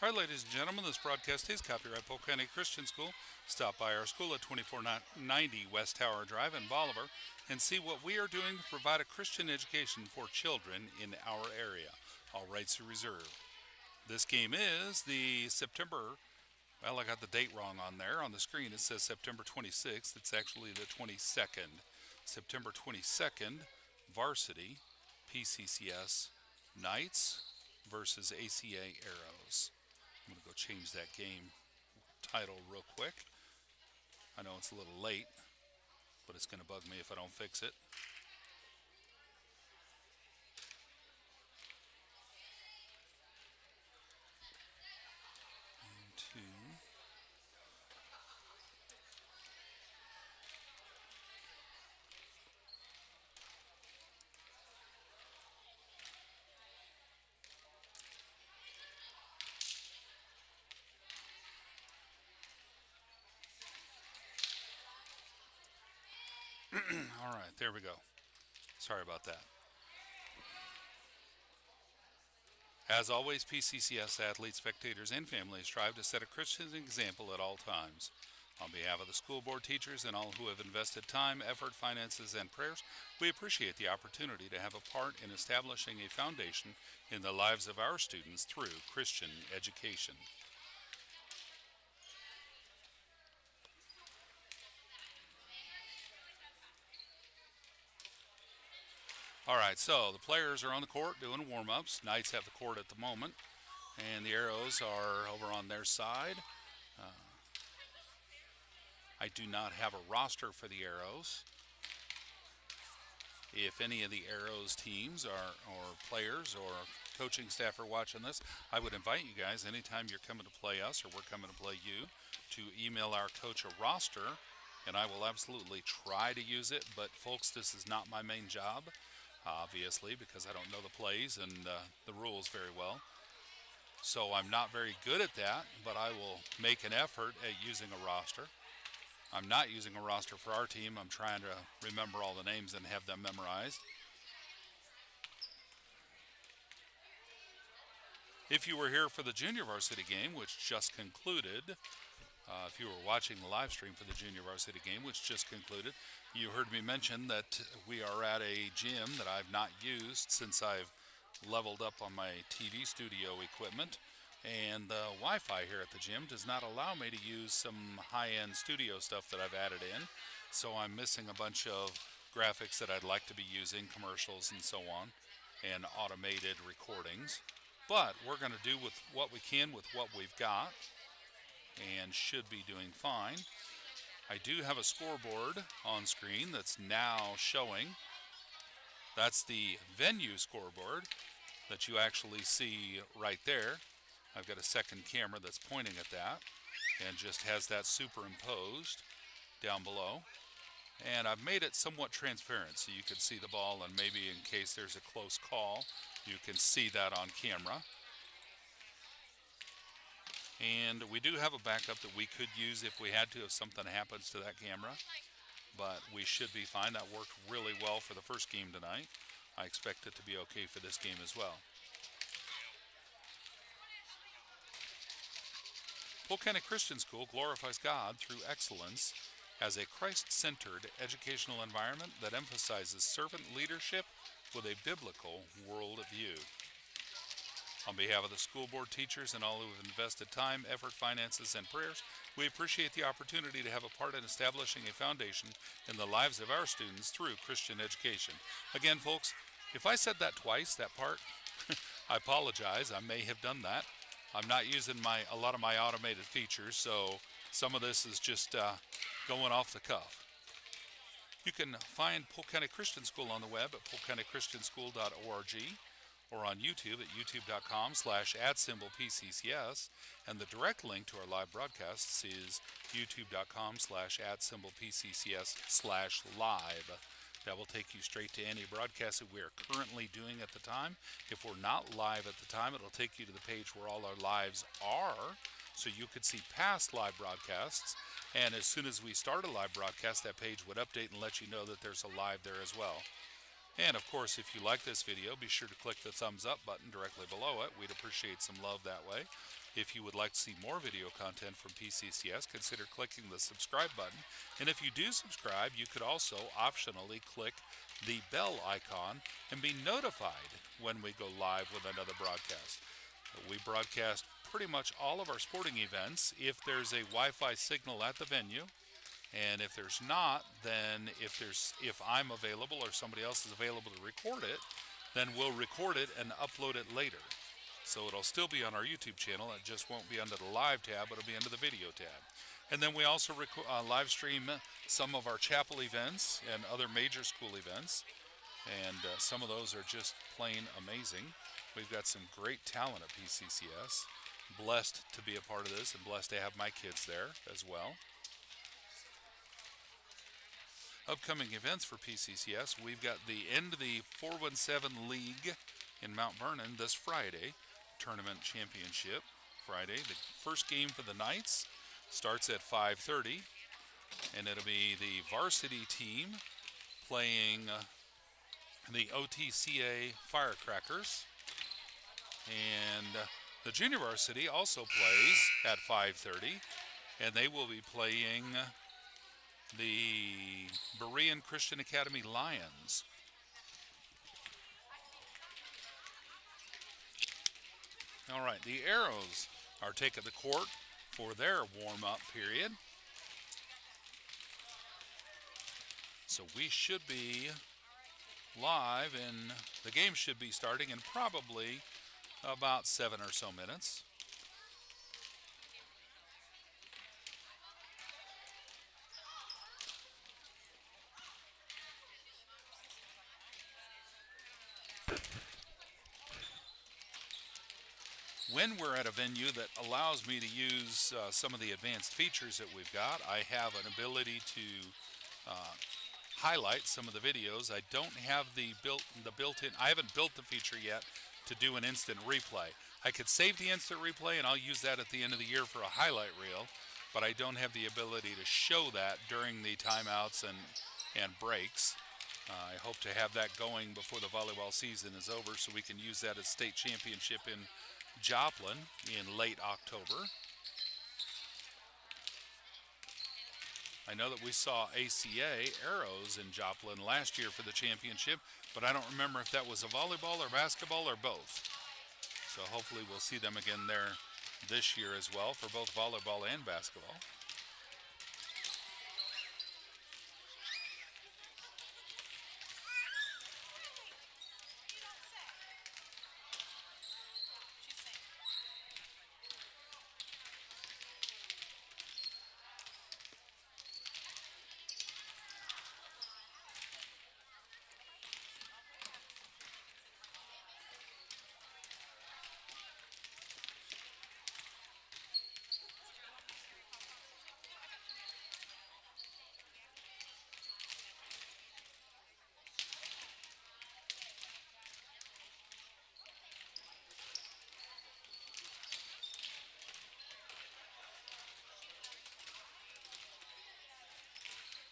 Hi, ladies and gentlemen. This broadcast is copyright Polk County Christian School. Stop by our school at 2490 West Tower Drive in Bolivar and see what we are doing to provide a Christian education for children in our area. All rights are reserved. This game is the September, well, I got the date wrong on there. On the screen it says September 26th. It's actually the 22nd. September 22nd, Varsity, Pccs, Knights versus ACA Arrows. I'm going to go change that game title real quick. I know it's a little late, but it's going to bug me if I don't fix it. Into all right, there we go. Sorry about that. As always, PCCS athletes, spectators, and families strive to set a Christian example at all times. On behalf of the school board, teachers, and all who have invested time, effort, finances, and prayers, we appreciate the opportunity to have a part in establishing a foundation in the lives of our students through Christian education. All right, so the players are on the court doing warm-ups. Knights have the court at the moment, and the Arrows are over on their side. I do not have a roster for the Arrows. If any of the Arrows teams or players or coaching staff are watching this, I would invite you guys, anytime you're coming to play us or we're coming to play you, to email our coach a roster, and I will absolutely try to use it. But folks, this is not my main job, obviously, because I don't know the plays and the rules very well. So I'm not very good at that, but I will make an effort at using a roster. I'm not using a roster for our team. I'm trying to remember all the names and have them memorized. If you were here for the junior varsity game, which just concluded, if you were watching the live stream for the junior varsity game, which just concluded, you heard me mention that we are at a gym that I've not used since I've leveled up on my TV studio equipment. And the Wi-Fi here at the gym does not allow me to use some high-end studio stuff that I've added in. So I'm missing a bunch of graphics that I'd like to be using, commercials and so on, and automated recordings. But we're going to do with what we can with what we've got, and should be doing fine. I do have a scoreboard on screen that's now showing. That's the venue scoreboard that you actually see right there. I've got a second camera that's pointing at that and just has that superimposed down below. And I've made it somewhat transparent so you can see the ball, and maybe in case there's a close call, you can see that on camera. And we do have a backup that we could use if we had to, if something happens to that camera. But we should be fine. That worked really well for the first game tonight. I expect it to be okay for this game as well. Polk County Christian School glorifies God through excellence as a Christ-centered educational environment that emphasizes servant leadership with a biblical worldview. On behalf of the school board, teachers, and all who have invested time, effort, finances, and prayers, we appreciate the opportunity to have a part in establishing a foundation in the lives of our students through Christian education. Again, folks, if I said that twice, that part, I apologize. I may have done that. I'm not using a lot of my automated features, so some of this is just going off the cuff. You can find Polk County Christian School on the web at polkcountychristianschool.org or on YouTube at youtube.com/@PCCS, and the direct link to our live broadcasts is youtube.com/@PCCS/live. That will take you straight to any broadcast that we are currently doing at the time. If we're not live at the time, it'll take you to the page where all our lives are, so you could see past live broadcasts. And as soon as we start a live broadcast, that page would update and let you know that there's a live there as well. And of course, if you like this video, be sure to click the thumbs up button directly below it. We'd appreciate some love that way. If you would like to see more video content from PCCS, consider clicking the subscribe button. And if you do subscribe, you could also optionally click the bell icon and be notified when we go live with another broadcast. We broadcast pretty much all of our sporting events if there's a Wi-Fi signal at the venue. And if there's not, then if I'm available or somebody else is available to record it, then we'll record it and upload it later. So it'll still be on our YouTube channel. It just won't be under the live tab. It'll be under the video tab. And then we also live stream some of our chapel events and other major school events. And some of those are just plain amazing. We've got some great talent at PCCS. Blessed to be a part of this and blessed to have my kids there as well. Upcoming events for PCCS, we've got the end of the 417 League in Mount Vernon this Friday. Tournament Championship Friday. The first game for the Knights starts at 5:30, and it'll be the varsity team playing the OTCA Firecrackers. And the junior varsity also plays at 5:30, and they will be playing the Berean Christian Academy Lions. All right, the Arrows are taking the court for their warm-up period. So we should be live, and the game should be starting in probably about 7 or so minutes. When we're at a venue that allows me to use some of the advanced features that we've got, I have an ability to highlight some of the videos. I don't have the built-in, I haven't built the feature yet to do an instant replay. I could save the instant replay and I'll use that at the end of the year for a highlight reel, but I don't have the ability to show that during the timeouts and breaks. I hope to have that going before the volleyball season is over so we can use that as state championship in Joplin in late October. I know that we saw ACA Arrows in Joplin last year for the championship, but I don't remember if that was a volleyball or basketball or both. So hopefully we'll see them again there this year as well for both volleyball and basketball.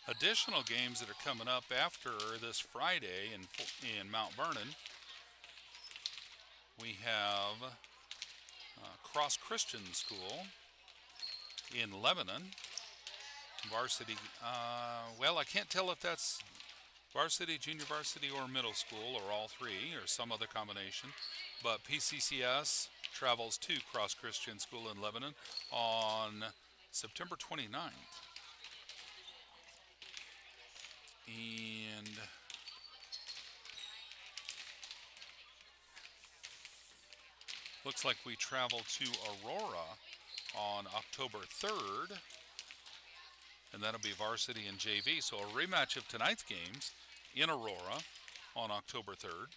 Additional games that are coming up after this Friday in Mount Vernon, we have Cross Christian School in Lebanon. Varsity, well, I can't tell if that's varsity, junior varsity, or middle school, or all three, or some other combination. But PCCS travels to Cross Christian School in Lebanon on September 29th. And looks like we travel to Aurora on October 3rd. And that'll be varsity and JV. So a rematch of tonight's games in Aurora on October 3rd.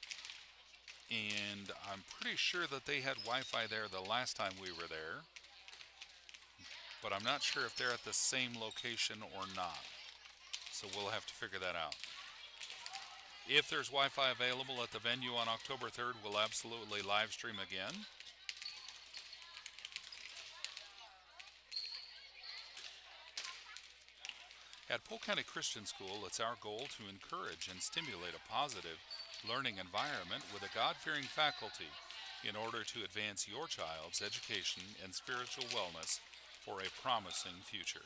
And I'm pretty sure that they had Wi-Fi there the last time we were there. But I'm not sure if they're at the same location or not. So we'll have to figure that out. If there's Wi-Fi available at the venue on October 3rd, we'll absolutely live stream again. At Polk County Christian School, it's our goal to encourage and stimulate a positive learning environment with a God-fearing faculty in order to advance your child's education and spiritual wellness for a promising future.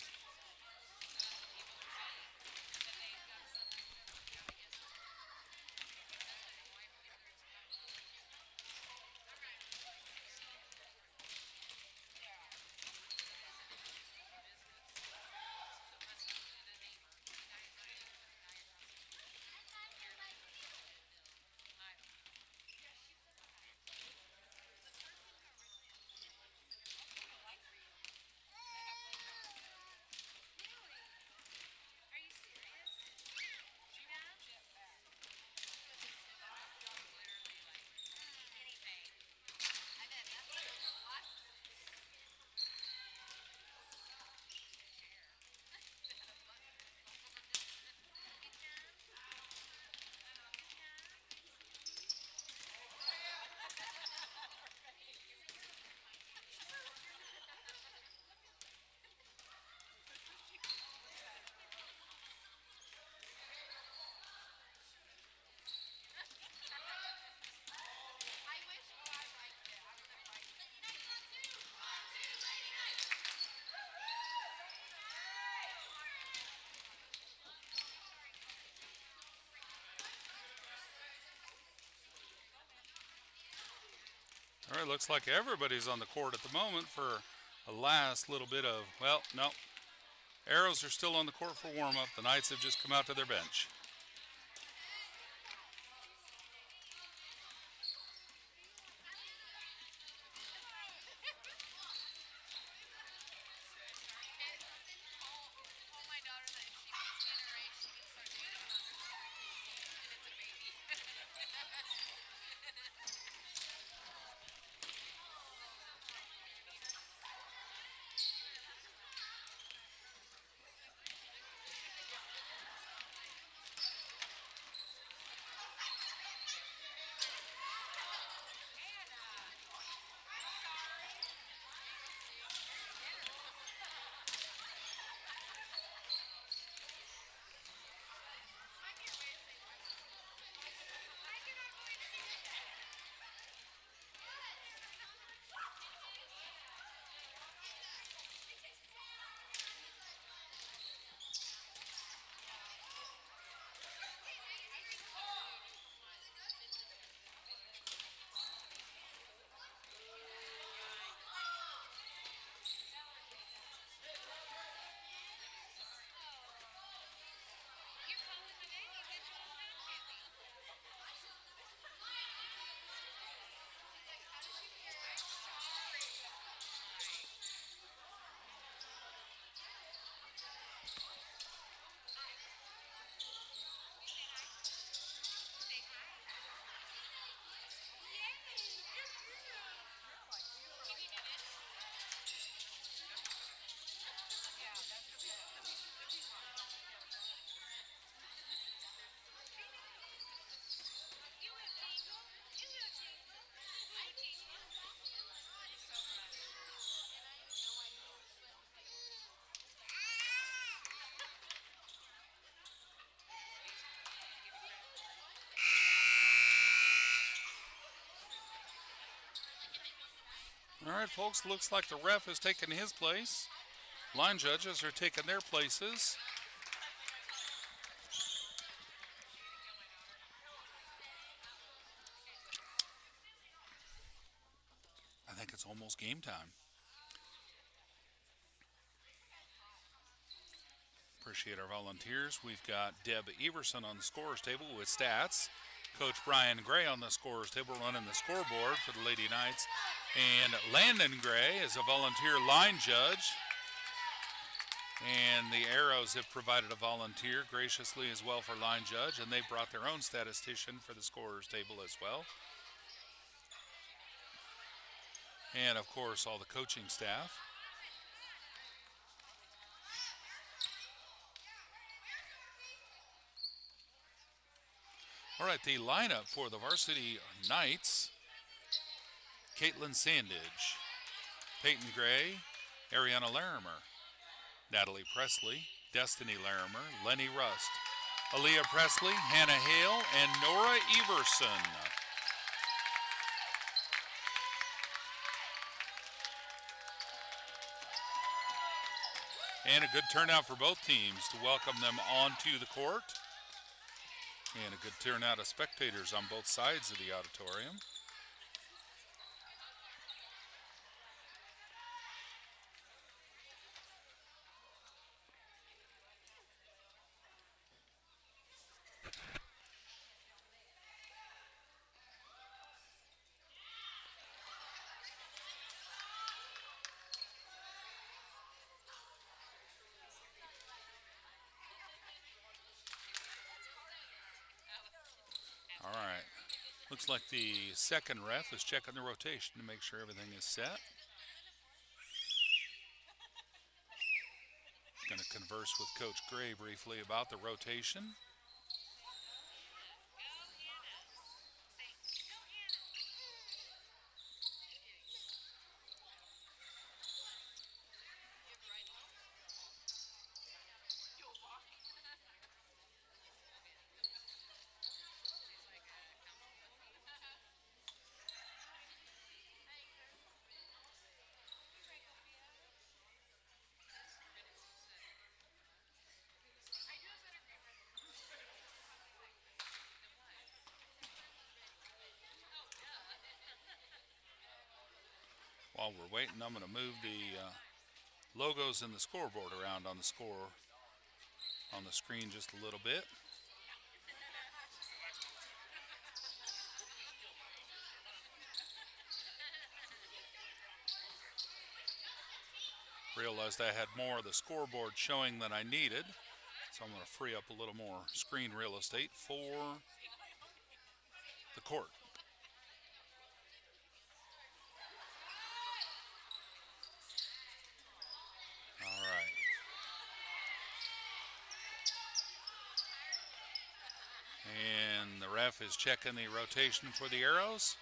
All right, looks like everybody's on the court at the moment for a last little bit of, well, no. Arrows are still on the court for warm-up. The Knights have just come out to their bench. All right, folks, looks like the ref has taken his place. Line judges are taking their places. I think it's almost game time. Appreciate our volunteers. We've got Deb Everson on the scorer's table with stats. Coach Brian Gray on the scorer's table running the scoreboard for the Lady Knights. And Landon Gray is a volunteer line judge. And the Arrows have provided a volunteer graciously as well for line judge. And they brought their own statistician for the scorer's table as well. And, of course, all the coaching staff. All right, the lineup for the Varsity Knights: Caitlin Sandage, Peyton Gray, Ariana Larimer, Natalie Presley, Destiny Larimer, Lenny Rust, Aaliyah Presley, Hannah Hale, and Nora Everson. And a good turnout for both teams to welcome them onto the court. And a good turnout of spectators on both sides of the auditorium. All right. Looks like the second ref is checking the rotation to make sure everything is set. Going to converse with Coach Gray briefly about the rotation. While we're waiting, I'm going to move the logos and the scoreboard around on the score on the screen just a little bit. Realized I had more of the scoreboard showing than I needed, so I'm going to free up a little more screen real estate for the court. All right. And the ref is checking the rotation for the arrows.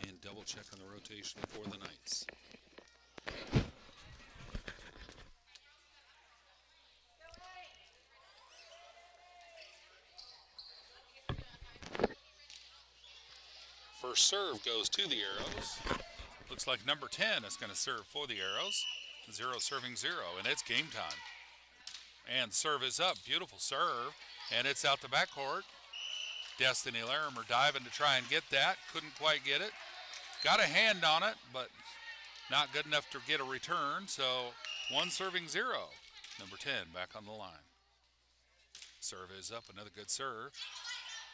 And double checking the rotation for the Knights. First serve goes to the arrows. Looks like number 10 is going to serve for the arrows. 0 serving 0, and it's game time. And serve is up. Beautiful serve. And it's out the backcourt. Destiny Larimer diving to try and get that. Couldn't quite get it. Got a hand on it, but not good enough to get a return. So 1 serving 0. Number 10 back on the line. Serve is up. Another good serve.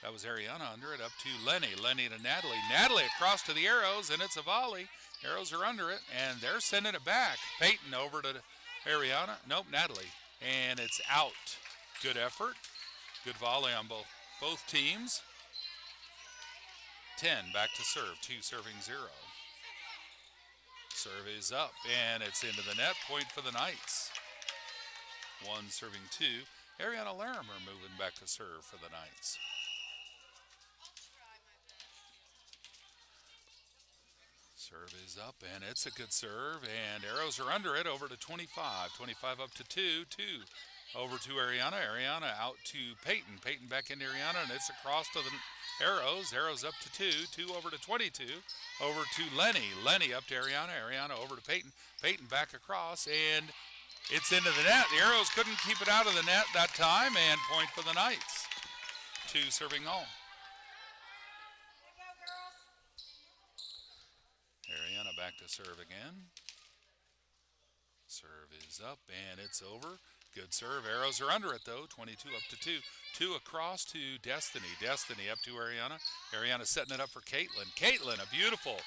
That was Ariana under it, up to Lenny. Lenny to Natalie. Natalie across to the arrows, and it's a volley. Arrows are under it, and they're sending it back. Peyton over to Ariana. Nope, Natalie. And it's out. Good effort. Good volley on both teams. 10 back to serve. 2 serving 0. Serve is up, and it's into the net. Point for the Knights. 1 serving 2. Ariana Larimer moving back to serve for the Knights. Serve is up, and it's a good serve, and arrows are under it, over to 25. 25 up to 2. 2 over to Ariana. Ariana out to Peyton. Peyton back into Ariana, and it's across to the arrows. Arrows up to 2. 2 over to 22. Over to Lenny. Lenny up to Ariana. Ariana over to Peyton. Peyton back across, and it's into the net. The arrows couldn't keep it out of the net that time, and point for the Knights. 2 serving all. Ariana back to serve again. Serve is up, and it's over. Good serve. Arrows are under it, though. 22 up to 2. 2 across to Destiny. Destiny up to Ariana. Ariana setting it up for Caitlin. Caitlin, a beautiful,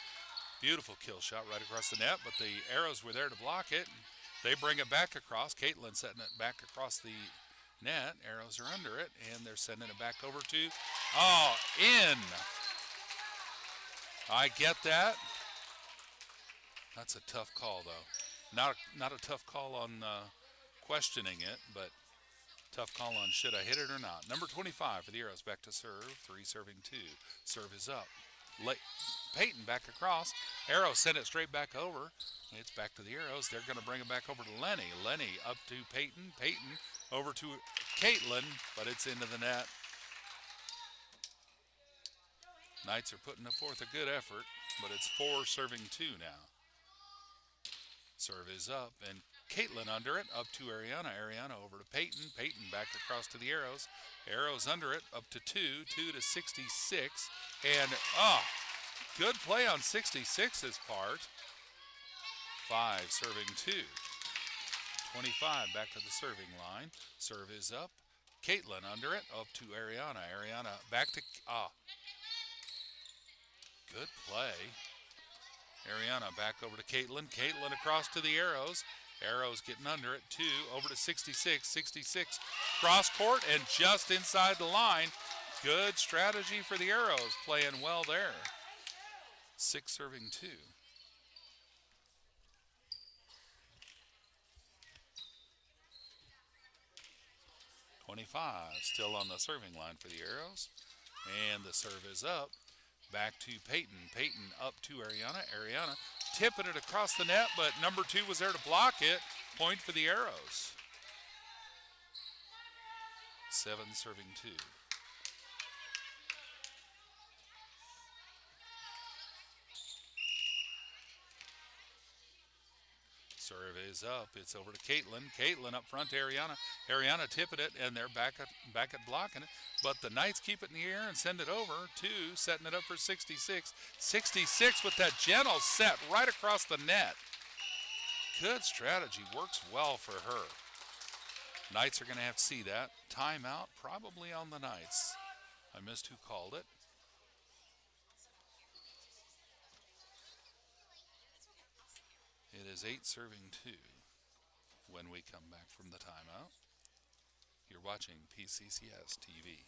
beautiful kill shot right across the net, but the arrows were there to block it. They bring it back across. Caitlin setting it back across the net. Arrows are under it, and they're sending it back over to, in. I get that. That's a tough call, though. Not a tough call on questioning it, but tough call on should I hit it or not. Number 25 for the arrows back to serve. 3 serving 2. Serve is up. Peyton back across. Arrows send it straight back over. It's back to the arrows. They're going to bring it back over to Lenny. Lenny up to Peyton. Peyton over to Caitlin, but it's into the net. Knights are putting forth a good effort, but it's 4 serving 2 now. Serve is up, and Caitlin under it, up to Ariana. Ariana over to Peyton. Peyton back across to the Arrows. Arrows under it, up to 2. 2 to 66. And, good play on 66's part. 5 serving 2. 25 back to the serving line. Serve is up. Caitlin under it, up to Ariana. Ariana back to, good play. Ariana back over to Caitlin. Caitlin across to the Arrows. Arrows getting under it. 2 over to 66. 66 cross court and just inside the line. Good strategy for the Arrows. Playing well there. 6 serving 2. 25 still on the serving line for the Arrows. And the serve is up. Back to Peyton. Peyton up to Ariana. Ariana tipping it across the net, but number 2 was there to block it. Point for the Arrows. 7 serving 2. Serve is up. It's over to Caitlin. Caitlin up front to Ariana. Ariana tipping it, and they're back at blocking it. But the Knights keep it in the air and send it over. 2 setting it up for 66. 66 with that gentle set right across the net. Good strategy. Works well for her. Knights are going to have to see that. Timeout probably on the Knights. I missed who called it. It is 8 serving 2 when we come back from the timeout. You're watching PCCS TV.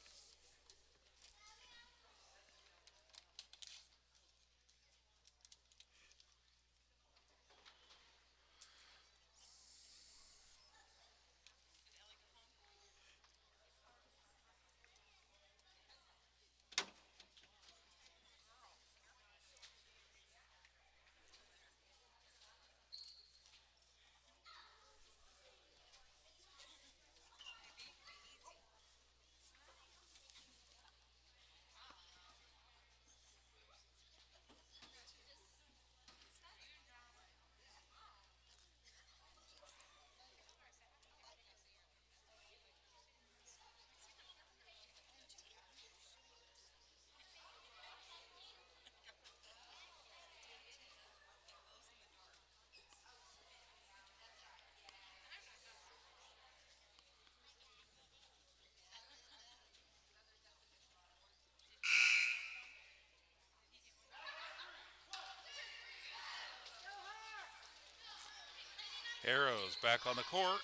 Arrows back on the court.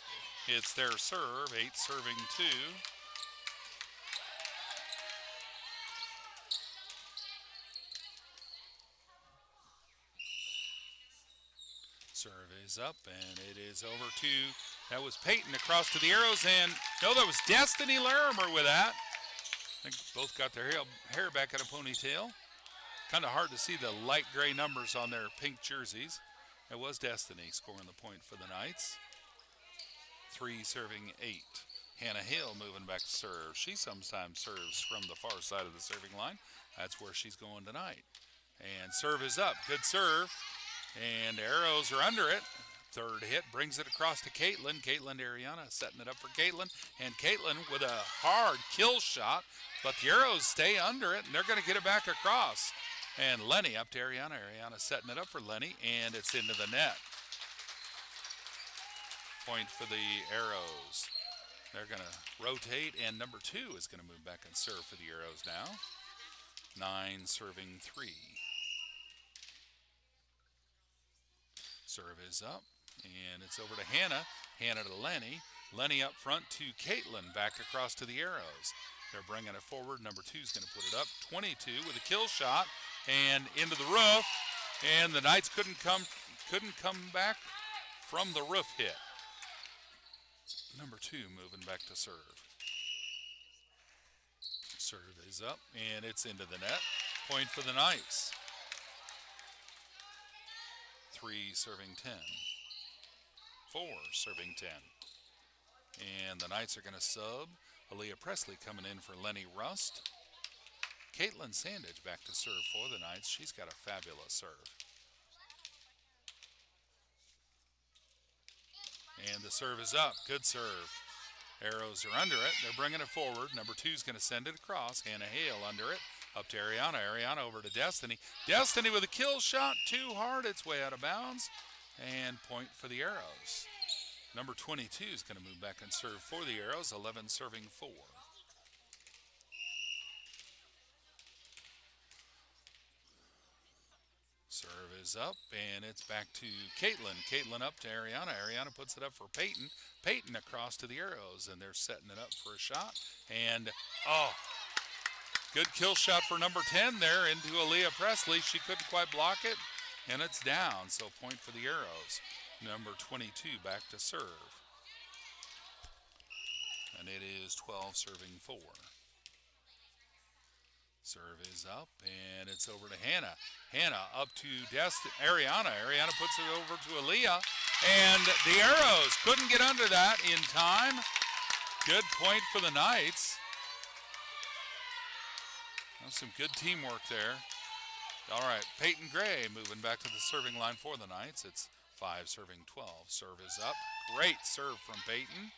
It's their serve, 8 serving 2. Serve is up, and it is over to, that was Peyton across to the Arrows, and no, that was Destiny Larimer with that. I think both got their hair back in a ponytail. Kind of hard to see the light gray numbers on their pink jerseys. It was Destiny scoring the point for the Knights. 3 serving 8. Hannah Hill moving back to serve. She sometimes serves from the far side of the serving line. That's where she's going tonight. And serve is up. Good serve. And Arrows are under it. Third hit brings it across to Caitlin. Caitlin to Ariana, setting it up for Caitlin. And Caitlin with a hard kill shot. But the Arrows stay under it, and they're going to get it back across. And Lenny up to Ariana. Ariana setting it up for Lenny, and it's into the net. Point for the Arrows. They're going to rotate, and number 2 is going to move back and serve for the Arrows now. 9 serving 3. Serve is up, and it's over to Hannah. Hannah to Lenny. Lenny up front to Caitlin, back across to the Arrows. They're bringing it forward. Number 2 is going to put it up. 22 with a kill shot. And into the roof, and the Knights couldn't come back from the roof hit. Number 2 moving back to serve. Serve is up, and it's into the net. Point for the Knights. 3 serving 10. 4 serving 10. And the Knights are going to sub. Aaliyah Presley coming in for Lenny Rust. Caitlin Sandage back to serve for the Knights. She's got a fabulous serve. And the serve is up. Good serve. Arrows are under it. They're bringing it forward. Number 2's going to send it across. Hannah Hale under it. Up to Ariana. Ariana over to Destiny. Destiny with a kill shot. Too hard. It's way out of bounds. And point for the Arrows. Number 22 is going to move back and serve for the Arrows. 11 serving 4. Serve is up, and it's back to Caitlin. Caitlin up to Ariana. Ariana puts it up for Peyton. Peyton across to the Arrows, and they're setting it up for a shot. And, good kill shot for number 10 there into Aaliyah Presley. She couldn't quite block it, and it's down. So point for the Arrows. Number 22 back to serve. And it is 12 serving 4. Serve is up, and it's over to Hannah. Hannah up to Ariana. Ariana puts it over to Aaliyah, and the Arrows couldn't get under that in time. Good point for the Knights. That's some good teamwork there. All right, Peyton Gray moving back to the serving line for the Knights. It's 5 serving 12. Serve is up. Great serve from Peyton.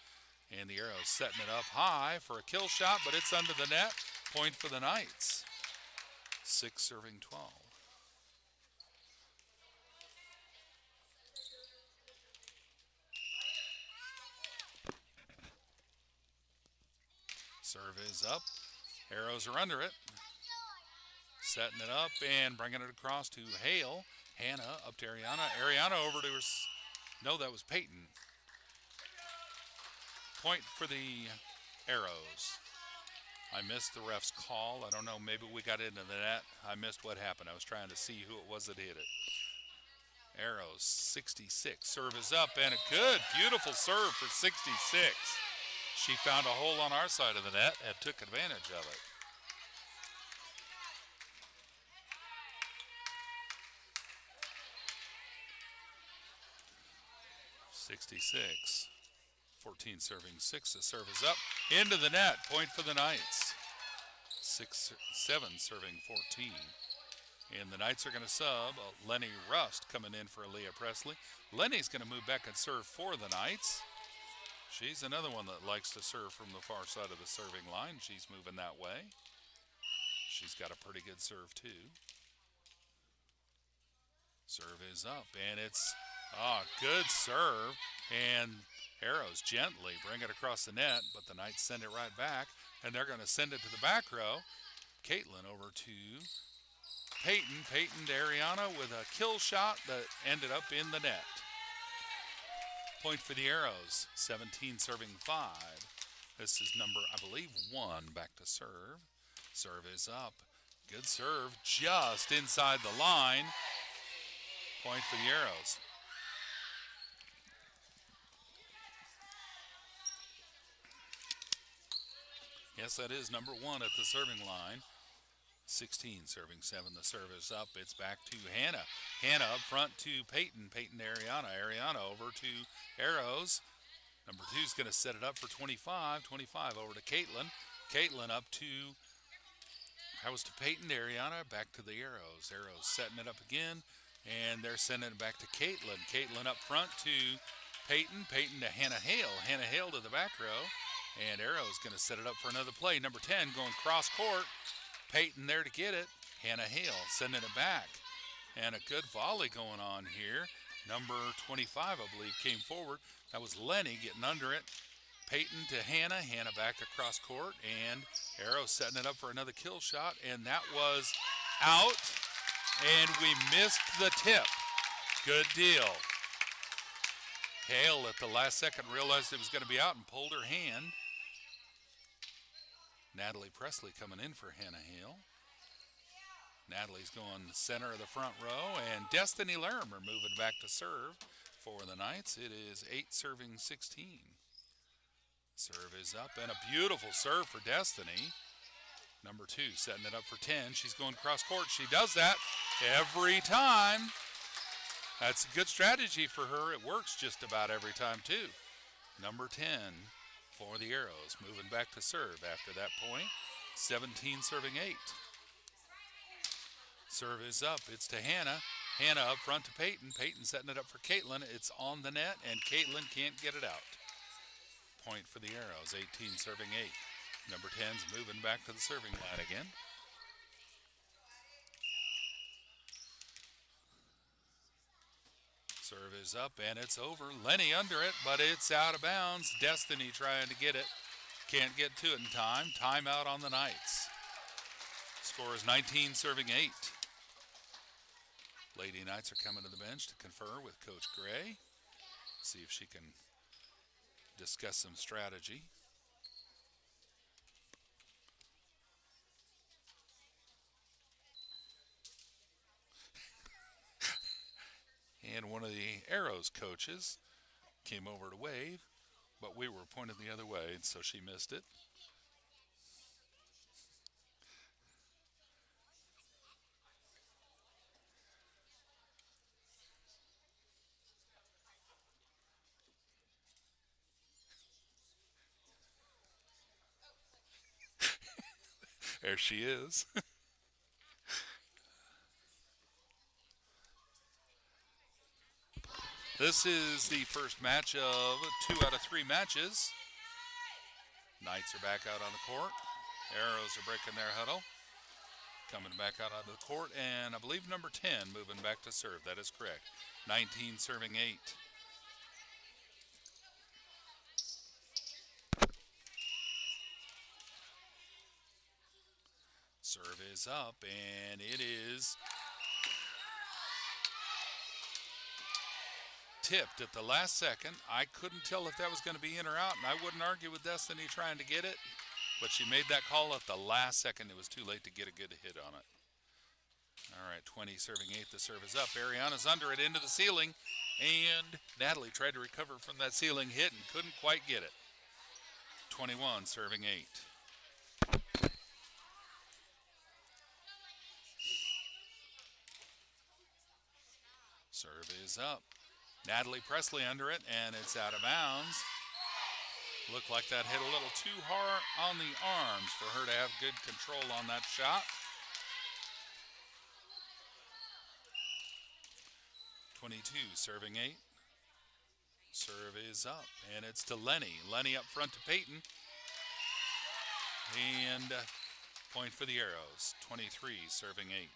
And the Arrows setting it up high for a kill shot, but it's under the net. Point for the Knights. 6 serving 12. Serve is up. Arrows are under it. Setting it up and bringing it across to Hale. Hannah up to Ariana. Ariana over to her. No, that was Peyton. Point for the Arrows. I missed the ref's call. I don't know, maybe we got into the net. I missed what happened. I was trying to see who it was that hit it. Arrows, 66. Serve is up, and a good, beautiful serve for 66. She found a hole on our side of the net and took advantage of it. .66. 14 serving 6. The serve is up. Into the net. Point for the Knights. 7 serving 14. And the Knights are going to sub Lenny Rust coming in for Aaliyah Presley. Lenny's going to move back and serve for the Knights. She's another one that likes to serve from the far side of the serving line. She's moving that way. She's got a pretty good serve too. Serve is up, and it's good serve. And Arrows gently bring it across the net, but the Knights send it right back, and they're going to send it to the back row. Caitlin over to Peyton. Peyton to Ariana with a kill shot that ended up in the net. Point for the Arrows, 17 serving 5. This is number, I believe, 1 back to serve. Serve is up. Good serve just inside the line. Point for the Arrows. Yes, that is number 1 at the serving line. 16 serving 7. The serve is up. It's back to Hannah. Hannah up front to Peyton. Peyton to Ariana. Ariana over to Arrows. Number 2 is going to set it up for 25. 25 over to Caitlin. Caitlin up to, that was to Peyton to Ariana. Back to the Arrows. Arrows setting it up again. And they're sending it back to Caitlin. Caitlin up front to Peyton. Peyton to Hannah Hale. Hannah Hale to the back row. And Arrow's going to set it up for another play. Number 10 going cross court. Peyton there to get it. Hannah Hale sending it back. And a good volley going on here. Number 25, I believe, came forward. That was Lenny getting under it. Peyton to Hannah. Hannah back across court. And Arrow setting it up for another kill shot. And that was out. And we missed the tip. Good deal. Hale at the last second realized it was going to be out and pulled her hand. Natalie Presley coming in for Hannah Hale. Natalie's going center of the front row, and Destiny Lermer moving back to serve for the Knights. It is 8 serving 16. Serve is up, and a beautiful serve for Destiny. Number 2 setting it up for 10. She's going cross court. She does that every time. That's a good strategy for her. It works just about every time too. Number 10 for the Arrows moving back to serve after that point. 17 serving 8. Serve is up. It's to Hannah. Hannah up front to Peyton. Peyton setting it up for Caitlin. It's on the net, and Caitlin can't get it out. Point for the Arrows. 18 serving 8. Number 10's moving back to the serving line again. Serve is up, and it's over. Lenny under it, but it's out of bounds. Destiny trying to get it. Can't get to it in time. Timeout on the Knights. Score is 19 serving 8. Lady Knights are coming to the bench to confer with Coach Gray. See if she can discuss some strategy. And one of the Arrows coaches came over to wave, but we were pointed the other way, and so she missed it. There she is. This is the first match of 2 out of 3 matches. Knights are back out on the court. Arrows are breaking their huddle. Coming back out on the court, and I believe number 10 moving back to serve. That is correct. 19 serving 8. Serve is up, and it is tipped at the last second. I couldn't tell if that was going to be in or out, and I wouldn't argue with Destiny trying to get it, but she made that call at the last second. It was too late to get a good hit on it. All right, 20 serving 8. The serve is up. Ariana's under it into the ceiling, and Natalie tried to recover from that ceiling hit and couldn't quite get it. 21 serving 8. Serve is up. Natalie Presley under it, and it's out of bounds. Looked like that hit a little too hard on the arms for her to have good control on that shot. 22 serving 8. Serve is up, and it's to Lenny. Lenny up front to Peyton. And point for the Arrows. 23 serving 8.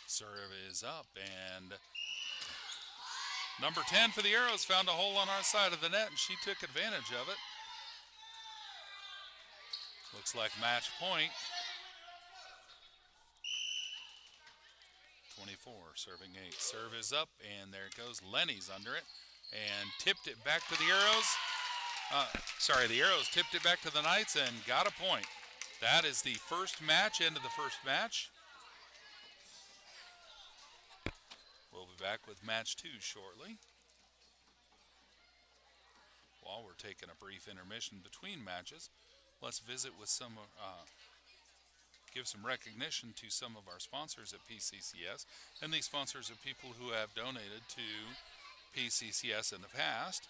Serve is up, and number 10 for the Arrows found a hole on our side of the net, and she took advantage of it. Looks like match point. 24 serving 8. Serve is up, and there it goes. Lenny's under it and tipped it back to the Arrows. The Arrows tipped it back to the Knights and got a point. That is the first match, end of the first match. We'll be back with match 2 shortly. While we're taking a brief intermission between matches, let's visit with give some recognition to some of our sponsors at PCCS. And these sponsors are people who have donated to PCCS in the past,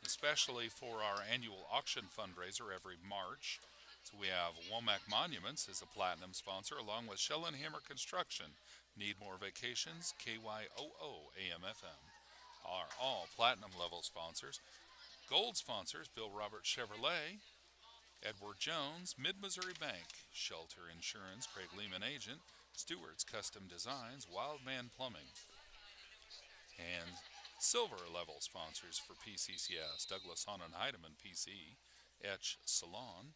especially for our annual auction fundraiser every March. So we have Womack Monuments as a platinum sponsor, along with Shell and Hammer Construction. Need more vacations? KYOO AM/FM are all platinum level sponsors. Gold sponsors: Bill Roberts Chevrolet, Edward Jones, Mid-Missouri Bank, Shelter Insurance, Craig Lehman Agent, Stewart's Custom Designs, Wildman Plumbing. And silver level sponsors for PCCS: Douglas Honan Heidemann PC, Etch Salon,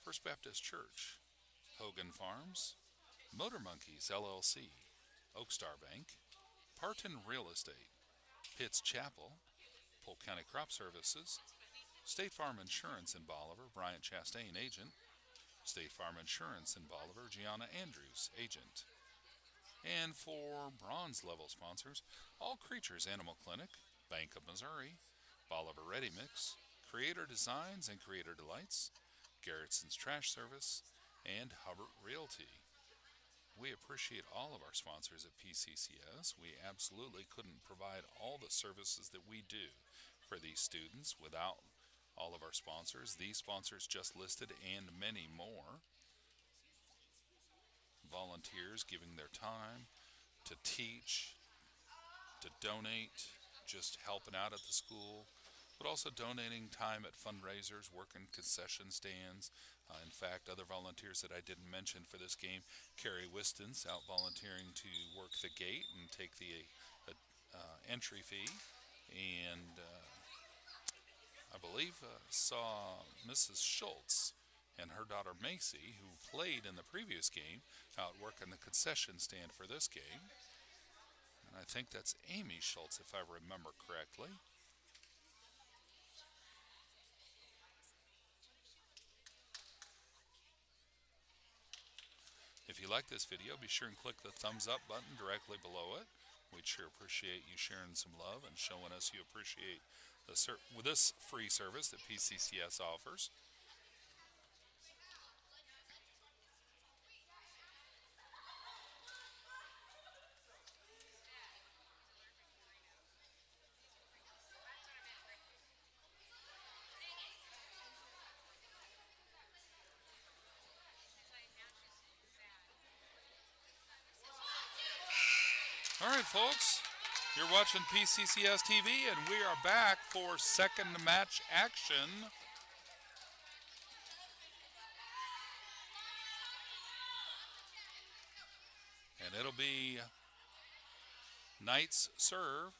First Baptist Church, Hogan Farms, Motor Monkeys LLC, Oakstar Bank, Parton Real Estate, Pitts Chapel, Polk County Crop Services, State Farm Insurance in Bolivar, Bryant Chastain, Agent, State Farm Insurance in Bolivar, Gianna Andrews, Agent. And for bronze level sponsors: All Creatures Animal Clinic, Bank of Missouri, Bolivar Ready Mix, Creator Designs and Creator Delights, Garrettson's Trash Service, and Hubbard Realty. We appreciate all of our sponsors at PCCS. We absolutely couldn't provide all the services that we do for these students without all of our sponsors, these sponsors just listed, and many more. Volunteers giving their time to teach, to donate, just helping out at the school, but also donating time at fundraisers, working concession stands. In fact, other volunteers that I didn't mention for this game, Carrie Wistons out volunteering to work the gate and take the entry fee, and I believe saw Mrs. Schultz and her daughter Macy, who played in the previous game, out working the concession stand for this game. And I think that's Amy Schultz, if I remember correctly. If you like this video, be sure and click the thumbs up button directly below it. We'd sure appreciate you sharing some love and showing us you appreciate this free service that PCCS offers. All right, folks, you're watching PCCS TV, and we are back for second match action. And it'll be Knights serve.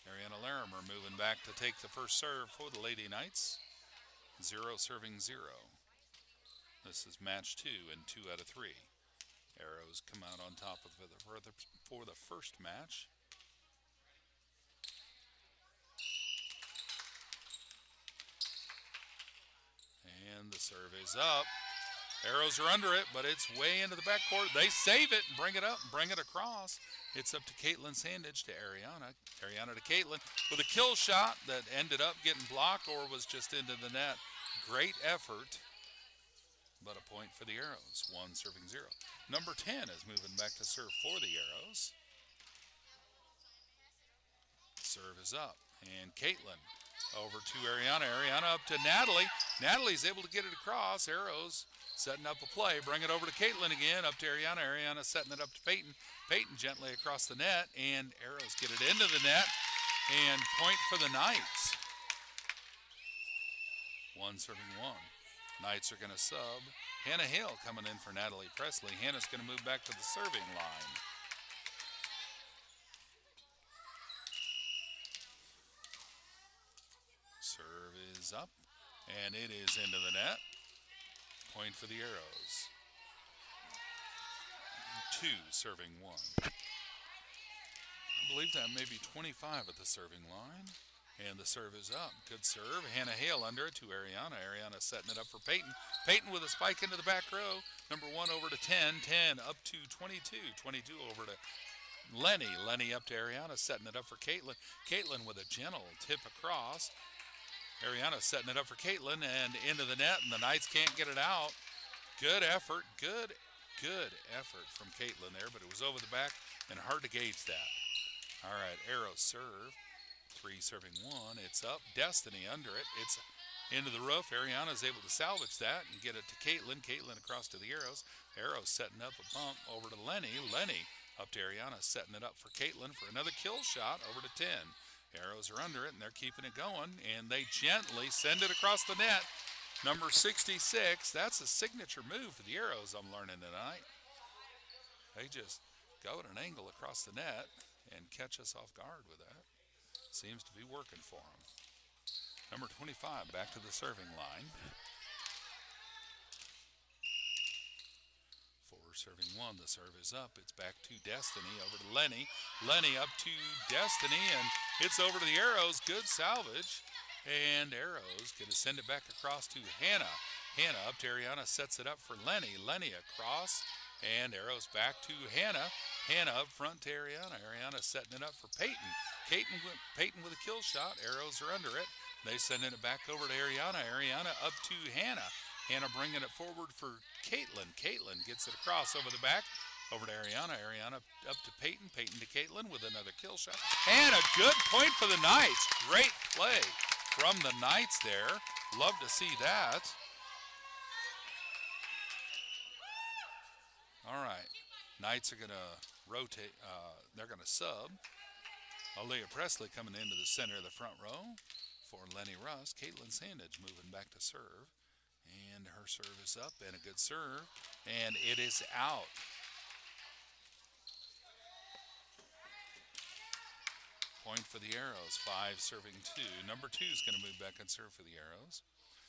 Ariana Larimer moving back to take the first serve for the Lady Knights. 0 serving 0. This is match 2 and 2 out of 3. Arrows come out on top of for the first match. And the serve is up. Arrows are under it, but it's way into the backcourt. They save it and bring it up and bring it across. It's up to Caitlin Sandage to Ariana. Ariana to Caitlin with a kill shot that ended up getting blocked or was just into the net. Great effort, but a point for the Arrows. 1 serving 0. Number 10 is moving back to serve for the Arrows. Serve is up. And Caitlin over to Ariana. Ariana up to Natalie. Natalie's able to get it across. Arrows setting up a play. Bring it over to Caitlin again. Up to Ariana. Ariana setting it up to Peyton. Peyton gently across the net. And Arrows get it into the net. And point for the Knights. 1 serving 1. Knights are going to sub. Hannah Hale coming in for Natalie Presley. Hannah's going to move back to the serving line. Serve is up, and it is into the net. Point for the Arrows. 2 serving 1. I believe that may be 25 at the serving line. And the serve is up. Good serve. Hannah Hale under it to Ariana. Ariana setting it up for Peyton. Peyton with a spike into the back row. Number 1 over to 10. 10 up to 22. 22 over to Lenny. Lenny up to Ariana, setting it up for Caitlin. Caitlin with a gentle tip across. Ariana setting it up for Caitlin and into the net, and the Knights can't get it out. Good effort. Good effort from Caitlin there, but it was over the back and hard to gauge that. All right, Arrows serve. 3 serving 1. It's up. Destiny under it. It's into the roof. Ariana's able to salvage that and get it to Caitlin. Caitlin across to the Arrows. Arrows setting up a bump over to Lenny. Lenny up to Ariana, setting it up for Caitlin for another kill shot over to 10. Arrows are under it, and they're keeping it going, and they gently send it across the net. Number 66. That's a signature move for the Arrows, I'm learning tonight. They just go at an angle across the net and catch us off guard with that. Seems to be working for them. Number 25 back to the serving line. 4 serving 1. The serve is up. It's back to Destiny over to Lenny. Lenny up to Destiny, and it's over to the Arrows. Good salvage. And Arrows going to send it back across to Hannah. Hannah up to Ariana, sets it up for Lenny. Lenny across, and Arrows back to Hannah. Hannah up front to Ariana. Ariana setting it up for Peyton. Peyton with a kill shot. Arrows are under it. They sending it back over to Ariana. Ariana up to Hannah. Hannah bringing it forward for Caitlin. Caitlin gets it across over the back. Over to Ariana. Ariana up to Peyton. Peyton to Caitlin with another kill shot. And a good point for the Knights. Great play from the Knights there. Love to see that. All right. Knights are going to rotate. They're going to sub. Aaliyah Presley coming into the center of the front row for Lenny Rust. Caitlin Sandage moving back to serve. And her serve is up and a good serve. And it is out. Point for the Arrows. 5 serving 2. Number 2 is going to move back and serve for the Arrows.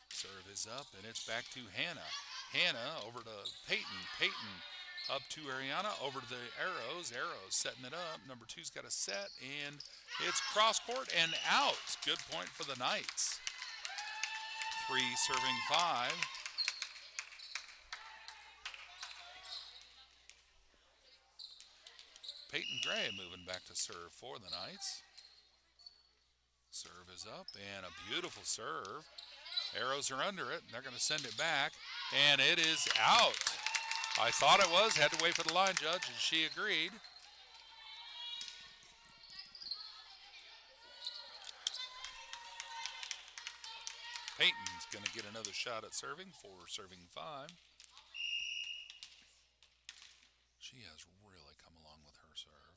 Serve is up and it's back to Hannah. Hannah over to Peyton. Peyton up to Ariana, over to the Arrows. Arrows setting it up. Number 2's got a set, and it's cross court and out. Good point for the Knights. 3 serving 5. Peyton Gray moving back to serve for the Knights. Serve is up, and a beautiful serve. Arrows are under it, and they're going to send it back, and it is out. I thought it was, had to wait for the line judge, and she agreed. Peyton's going to get another shot at serving for serving 5. She has really come along with her serve.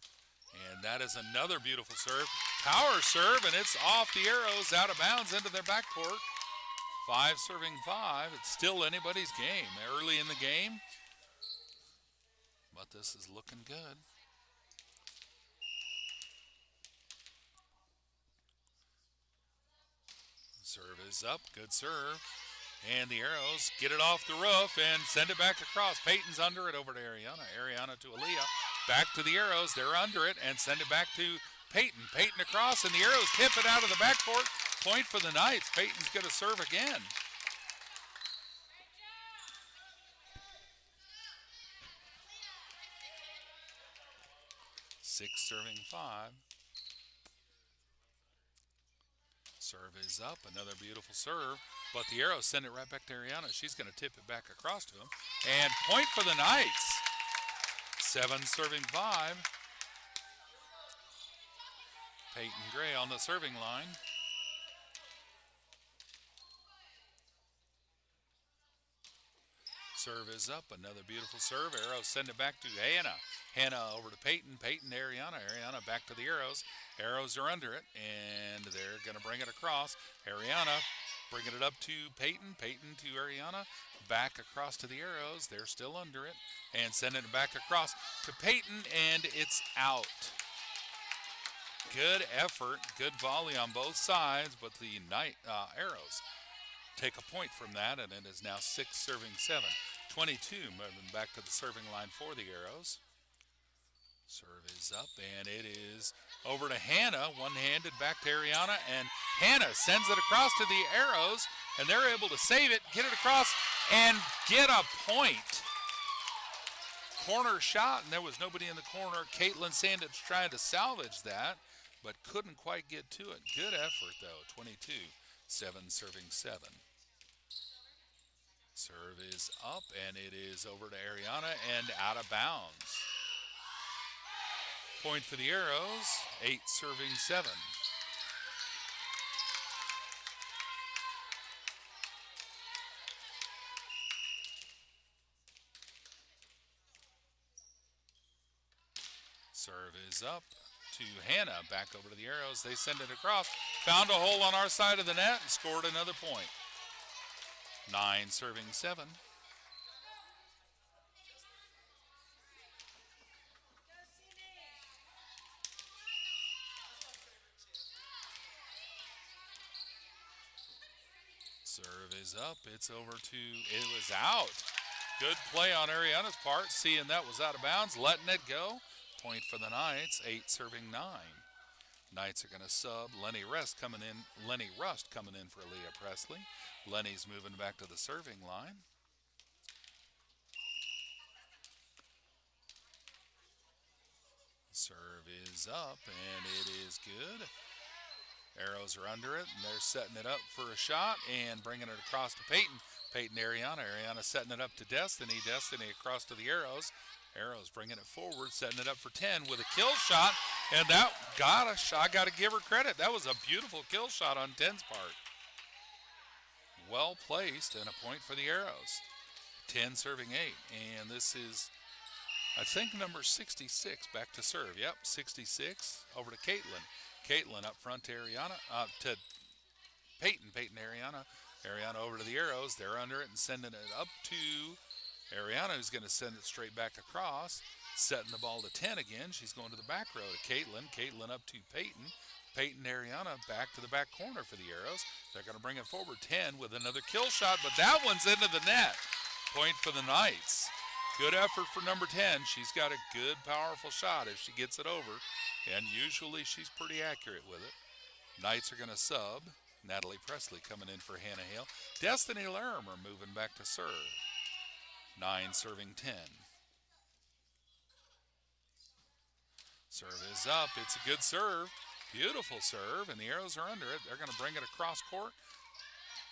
And that is another beautiful serve. Power serve, and it's off the Arrows, out of bounds into their backcourt. 5 serving 5. It's still anybody's game. Early in the game, but this is looking good. Serve is up. Good serve. And the Arrows get it off the roof and send it back across. Peyton's under it over to Ariana. Ariana to Aaliyah. Back to the Arrows. They're under it and send it back to Peyton. Peyton across, and the Arrows tip it out of the backcourt. Point for the Knights. Peyton's going to serve again. Six serving 5. Serve is up. Another beautiful serve. But the Arrows send it right back to Ariana. She's going to tip it back across to him. And point for the Knights. 7 serving 5. Peyton Gray on the serving line. Serve is up. Another beautiful serve. Arrows send it back to Hannah. Hannah over to Peyton. Peyton to Ariana. Ariana back to the Arrows. Arrows are under it, and they're going to bring it across. Ariana bringing it up to Peyton. Peyton to Ariana. Back across to the Arrows. They're still under it, and sending it back across to Peyton, and it's out. Good effort. Good volley on both sides, but the Arrows take a point from that, and it is now 6 serving 7. 22 moving back to the serving line for the Arrows. Serve is up, and it is over to Hannah. One-handed back to Ariana, and Hannah sends it across to the Arrows, and they're able to save it, get it across, and get a point. Corner shot, and there was nobody in the corner. Caitlin Sandage trying to salvage that, but couldn't quite get to it. Good effort, though. 22, 7 serving 7. Serve is up, and it is over to Ariana and out of bounds. Point for the Arrows, 8 serving 7. Serve is up to Hannah, back over to the Arrows. They send it across, found a hole on our side of the net and scored another point. 9 serving 7. Serve is up. It's over to, it was out. Good play on Ariana's part, seeing that was out of bounds, letting it go. Point for the Knights, 8 serving 9. Knights are going to sub. Lenny Rust coming in for Aaliyah Presley. Lenny's moving back to the serving line. Serve is up, and it is good. Arrows are under it, and they're setting it up for a shot and bringing it across to Peyton. Peyton, Ariana. Ariana setting it up to Destiny. Destiny across to the Arrows. Arrows bringing it forward, setting it up for 10 with a kill shot, And that, gosh, I got to give her credit. That was a beautiful kill shot on 10's part. Well placed and a point for the Arrows. 10 serving 8. And this is, I think, number 66 back to serve. Yep, 66 over to Caitlin. Caitlin up front to Ariana, to Peyton. Peyton, Ariana. Ariana over to the Arrows. They're under it and sending it up to Ariana, who's going to send it straight back across. Setting the ball to 10 again. She's going to the back row to Caitlin. Caitlin up to Peyton. Peyton, Ariana back to the back corner for the Arrows. They're going to bring it forward. 10 with another kill shot, but that one's into the net. Point for the Knights. Good effort for number 10. She's got a good, powerful shot if she gets it over, and usually she's pretty accurate with it. Knights are going to sub. Natalie Presley coming in for Hannah Hale. Destiny Larimer moving back to serve. 9 serving 10. Serve is up. It's a good serve. Beautiful serve, and the Arrows are under it. They're going to bring it across court.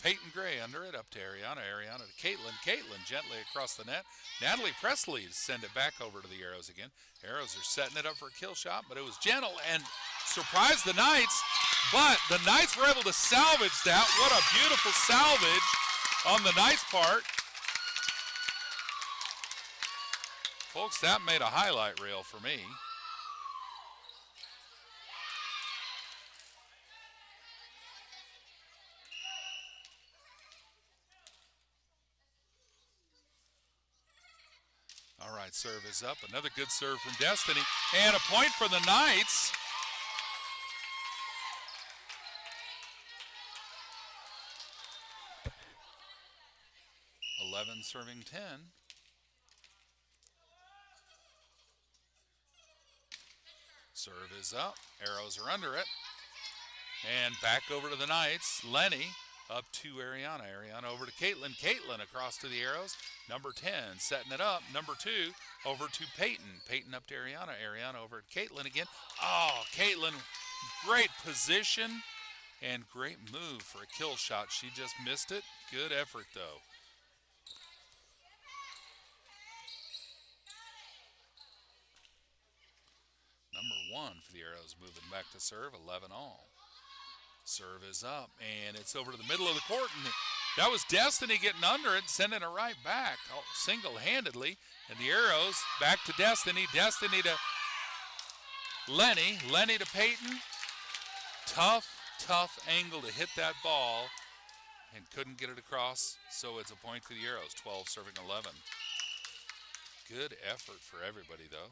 Peyton Gray under it, up to Ariana. Ariana to Caitlin. Caitlin gently across the net. Natalie Presley to send it back over to the Arrows again. Arrows are setting it up for a kill shot, but it was gentle and surprised the Knights. But the Knights were able to salvage that. What a beautiful salvage on the Knights' part. Folks, that made a highlight reel for me. All right, serve is up. Another good serve from Destiny. And a point for the Knights. Serving 10. Serve is up. Arrows are under it. And back over to the Knights. Lenny up to Ariana. Ariana over to Caitlin. Caitlin across to the Arrows. Number 10 setting it up. Number 2 over to Peyton. Peyton up to Ariana. Ariana over to Caitlin again. Oh, Caitlin, great position and great move for a kill shot. She just missed it. Good effort, though. Number 1 for the Arrows moving back to serve. 11 all. Serve is up, and it's over to the middle of the court, and that was Destiny getting under it, sending it right back single-handedly. And the Arrows back to Destiny. Destiny to Lenny. Lenny to Peyton. Tough angle to hit that ball, and couldn't get it across, so it's a point for the Arrows. 12 serving 11. Good effort for everybody, though.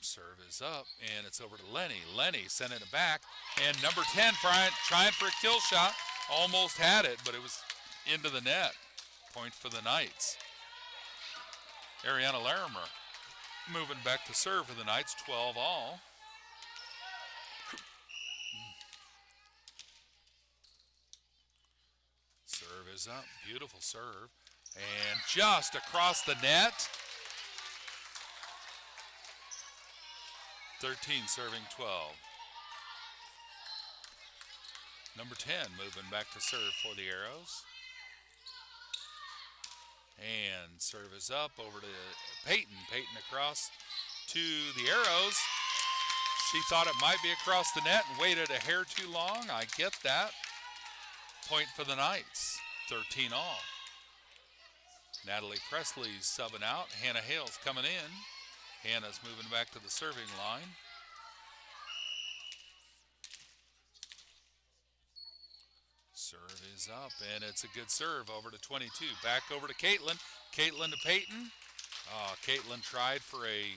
Serve is up, and it's over to Lenny. Lenny sending it back, and number 10 trying for a kill shot. Almost had it, but it was into the net. Point for the Knights. Ariana Larimer moving back to serve for the Knights. 12 all. Serve is up. Beautiful serve. And just across the net. 13 serving 12. Number 10 moving back to serve for the Arrows. And serve is up over to Peyton. Peyton across to the Arrows. She thought it might be across the net and waited a hair too long. I get that. Point for the Knights. 13 all. Natalie Presley's subbing out. Hannah Hale's coming in. Hannah's moving back to the serving line. Serve is up, and it's a good serve over to 22. Back over to Caitlin. Caitlin to Peyton. Caitlin tried for a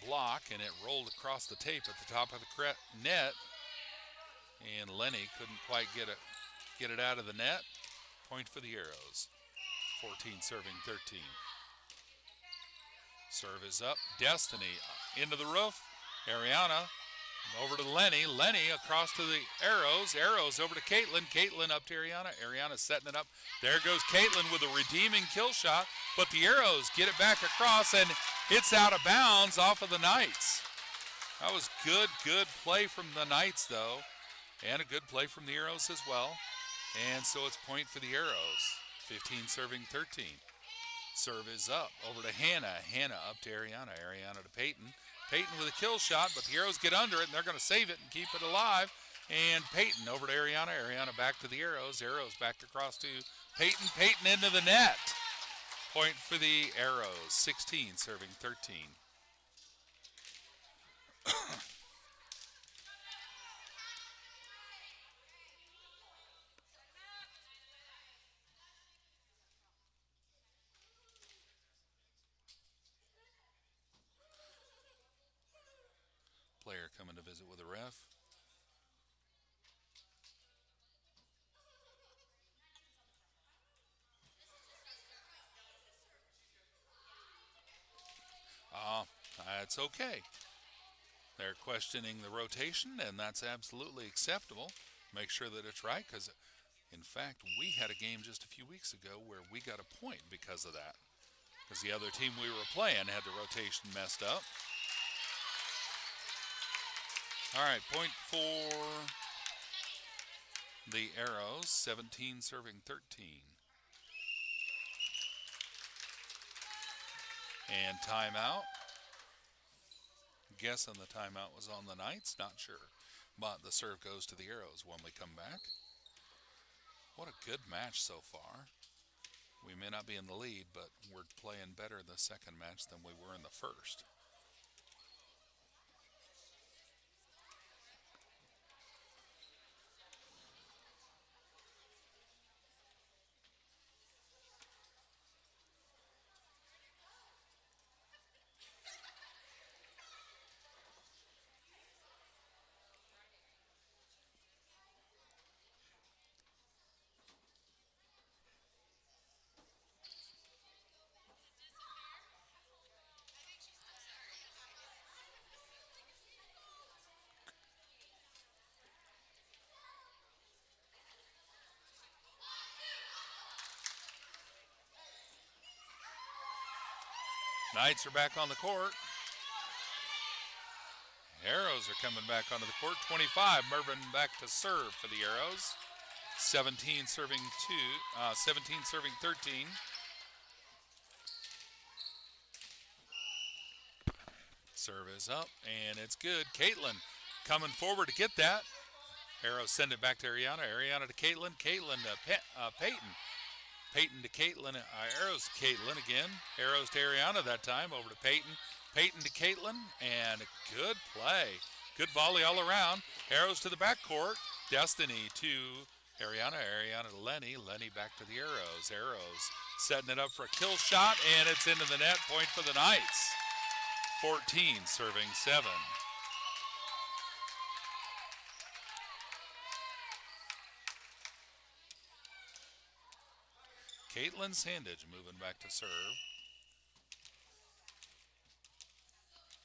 block, and it rolled across the tape at the top of the net. And Lenny couldn't quite get it out of the net. Point for the Arrows. 14 serving 13. Serve is up. Destiny into the roof. Ariana over to Lenny. Lenny across to the Arrows. Arrows over to Caitlin. Caitlin up to Ariana. Ariana setting it up. There goes Caitlin with a redeeming kill shot. But the Arrows get it back across, and it's out of bounds off of the Knights. That was good play from the Knights, though. And a good play from the Arrows as well. And so it's point for the Arrows. 15 serving 13. Serve is up. Over to Hannah. Hannah up to Ariana. Ariana to Peyton. Peyton with a kill shot, but the Arrows get under it, and they're going to save it and keep it alive. And Peyton over to Ariana. Ariana back to the Arrows. Arrows back across to Peyton. Peyton into the net. Point for the Arrows. 16 serving 13. Player coming to visit with a ref. That's okay. They're questioning the rotation, and that's absolutely acceptable. Make sure that it's right, because, in fact, we had a game just a few weeks ago where we got a point because of that, because the other team we were playing had the rotation messed up. All right, point for the Arrows, 17 serving 13. And timeout. Guessing the timeout was on the Knights, not sure. But the serve goes to the Arrows when we come back. What a good match so far. We may not be in the lead, but we're playing better the second match than we were in the first. Knights are back on the court. Arrows are coming back onto the court. 25, Mervin back to serve for the Arrows. 17 serving 13. Serve is up, and it's good. Caitlin coming forward to get that. Arrows send it back to Ariana. Ariana to Caitlin. Caitlin to Peyton. Peyton to Caitlin. Arrows to Caitlin again. Arrows to Ariana that time. Over to Peyton. Peyton to Caitlin. And a good play. Good volley all around. Arrows to the backcourt. Destiny to Ariana. Ariana to Lenny. Lenny back to the Arrows. Arrows setting it up for a kill shot. And it's into the net. Point for the Knights. 14 serving 7. Caitlin Sandage moving back to serve.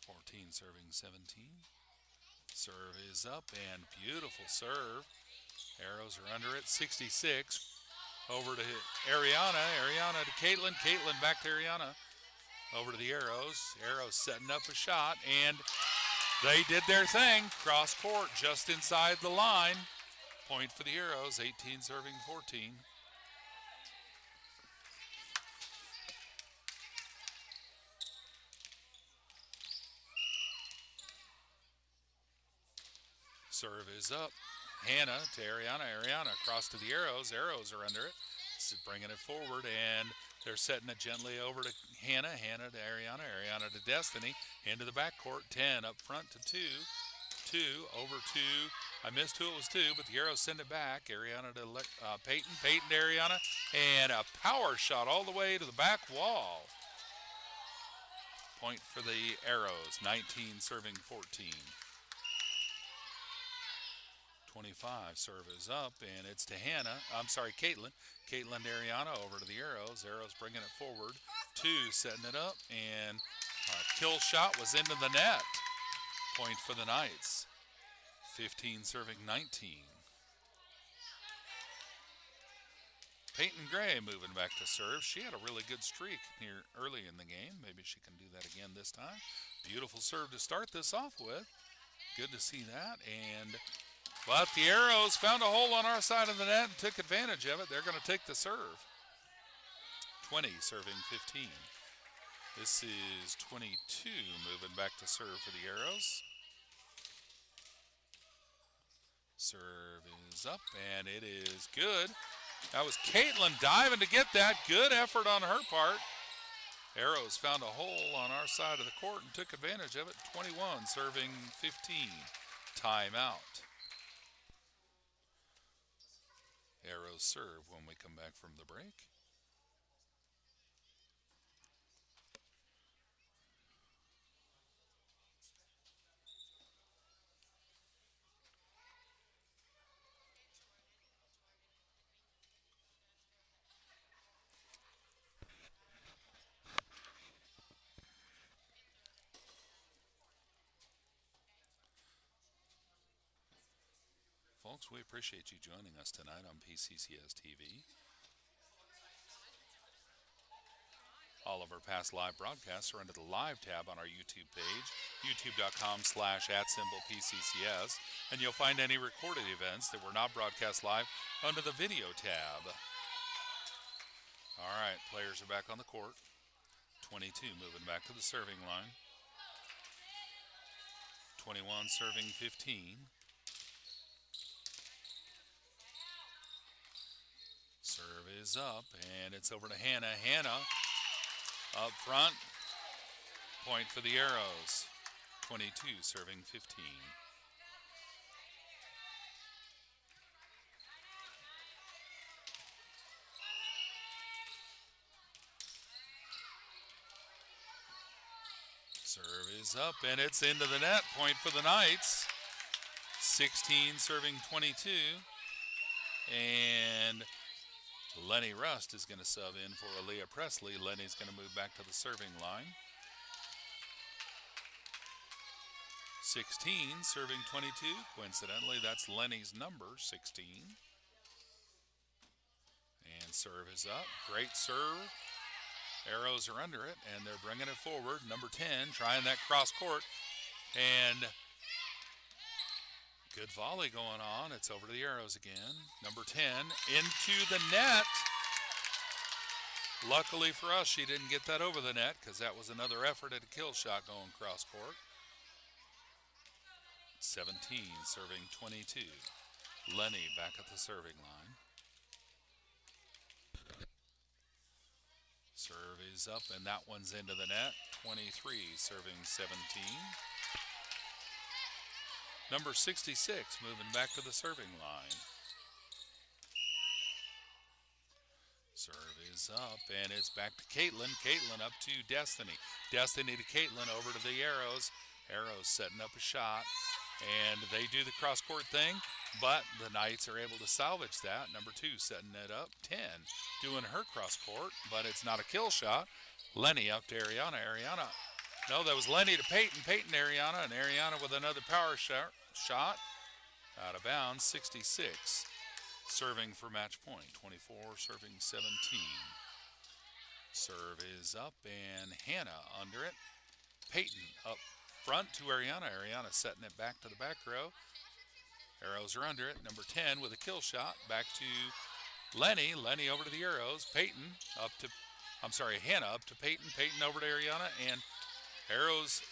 14 serving 17. Serve is up, and beautiful serve. Arrows are under it. 66. Over to Ariana. Ariana to Caitlin. Caitlin back to Ariana. Over to the Arrows. Arrows setting up a shot, and they did their thing. Cross court just inside the line. Point for the Arrows. 18 serving 14. Serve is up. Hannah to Ariana. Ariana across to the Arrows. Arrows are under it. Bringing it forward, and they're setting it gently over to Hannah. Hannah to Ariana. Ariana to Destiny. Into the backcourt. 10 up front to 2. 2 over to, I missed who it was to, but the Arrows send it back. Ariana to Peyton. Peyton to Ariana. And a power shot all the way to the back wall. Point for the Arrows. 19 serving 14. 25, serve is up, and it's to Hannah. I'm sorry, Caitlin. Caitlin to Ariana, over to the Arrows. Arrows bringing it forward. 2, setting it up, and a kill shot was into the net. Point for the Knights. 15 serving 19. Peyton Gray moving back to serve. She had a really good streak near early in the game. Maybe she can do that again this time. Beautiful serve to start this off with. Good to see that, and but the Arrows found a hole on our side of the net and took advantage of it. They're going to take the serve. 20, serving 15. This is 22, moving back to serve for the Arrows. Serve is up, and it is good. That was Caitlin diving to get that. Good effort on her part. Arrows found a hole on our side of the court and took advantage of it. 21, serving 15. Timeout. Arrows serve when we come back from the break. Folks, we appreciate you joining us tonight on PCCS TV. All of our past live broadcasts are under the Live tab on our YouTube page, youtube.com/@PCCS, and you'll find any recorded events that were not broadcast live under the Video tab. All right, players are back on the court. 22 moving back to the serving line. 21 serving 15. Serve is up, and it's over to Hannah. Hannah up front. Point for the Arrows. 22 serving 15. Serve is up, and it's into the net. Point for the Knights. 16 serving 22. And Lenny Rust is going to sub in for Aaliyah Presley. Lenny's going to move back to the serving line. 16 serving 22. Coincidentally, that's Lenny's number, 16. And serve is up. Great serve. Arrows are under it, and they're bringing it forward. Number 10 trying that cross court. And good volley going on. It's over to the Arrows again. Number 10 into the net. Luckily for us, she didn't get that over the net because that was another effort at a kill shot going cross court. 17 serving 22. Lenny back at the serving line. Serve is up, and that one's into the net. 23 serving 17. Number 66 moving back to the serving line. Serve is up, and it's back to Caitlin. Caitlin up to Destiny. Destiny to Caitlin, over to the Arrows. Arrows setting up a shot, and they do the cross-court thing, but the Knights are able to salvage that. Number 2 setting it up. 10 doing her cross-court, but it's not a kill shot. Lenny up to Ariana. Ariana. No, that was Lenny to Peyton. Peyton to Ariana, and Ariana with another power shot. Out of bounds, 66. Serving for match point. 24 serving 17. Serve is up, and Hannah under it. Peyton up front to Ariana. Ariana setting it back to the back row. Arrows are under it. Number 10 with a kill shot. Back to Lenny. Lenny over to the Arrows. Peyton up to, Hannah up to Peyton. Peyton over to Ariana, and Arrows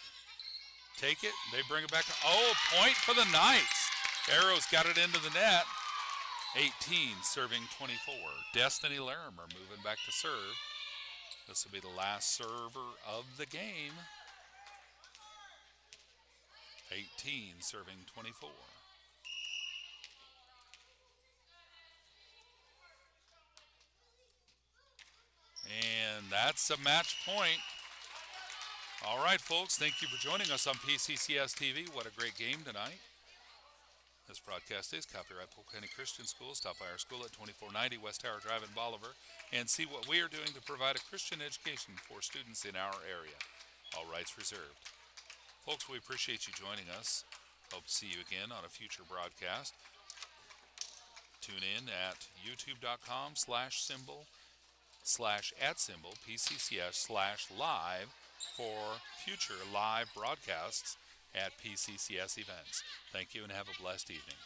take it. They bring it back. Oh, point for the Knights. Arrows got it into the net. 18 serving 24. Destiny Larimer moving back to serve. This will be the last server of the game. 18 serving 24. And that's a match point. All right, folks, thank you for joining us on PCCS TV. What a great game tonight. This broadcast is copyright Polk County Christian School. Stop by our school at 2490 West Tower Drive in Bolivar and see what we are doing to provide a Christian education for students in our area. All rights reserved. Folks, we appreciate you joining us. Hope to see you again on a future broadcast. Tune in at youtube.com/symbol/@PCCS/live for future live broadcasts at PCCS events. Thank you and have a blessed evening.